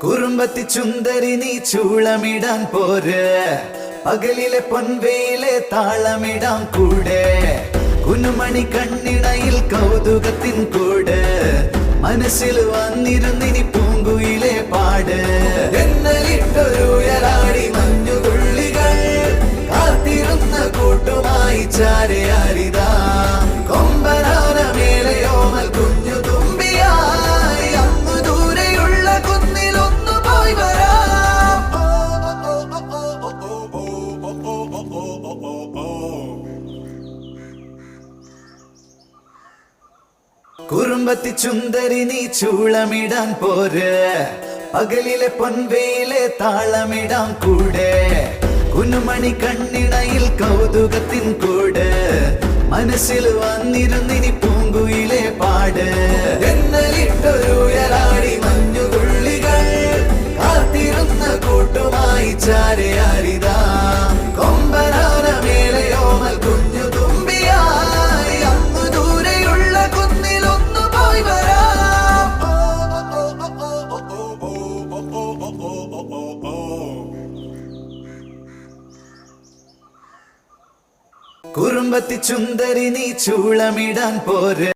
കുറുമ്പത്തി ചുന്ദരി നീ ചൂളമിടാൻ പോര്, പകലിലെ പൊൻവെയിലെ താളമിടാൻ കൂടെ, കുനുമണി കണ്ണിണയിൽ കൗതുകത്തിൻ കൂട്, മനസ്സിൽ വന്നിരുന്നിനി പൂങ്കുയിലെ പാട്. എന്നലിട്ടൊരു ഉയരാടി മഞ്ഞുതുള്ളികൾ കാത്തിരുന്ന കൂട്ടുമായി ചാരയാരിതാ, കൊമ്പനാന മേലെയോമൽ കുഞ്ഞു തുമ്പിയായി അങ്ങു ദൂരെയുള്ള കുന്നിലൊന്നു പോയി വരാം. കുറുമ്പത്തി ചുന്ദരി നീ ചൂളമിടാൻ പോര്, പകലിലെ പൊൻവെയിലെ താളമിടാൻ കൂടെ, കുനുമണി കണ്ണിണയിൽ കൗതുകത്തിൻ കൂട്, മനസ്സിൽ വന്നിരുന്നിനി പൂങ്കുയിലെ പാട്. എന്നലിട്ടൊരു ഉയരാടി മഞ്ഞുതുള്ളികൾ കാത്തിരുന്ന കൂട്ടുമായി ചാരയാരിതാ, കൊമ്പനാന മേലെയോമൽ കുഞ്ഞു തുമ്പിയായി അങ്ങു ദൂരെയുള്ള കുന്നിലൊന്നു പോയി വരാം. കുറുമ്പത്തി ചുന്ദരി നീ ചൂളമിടാൻ പോര്.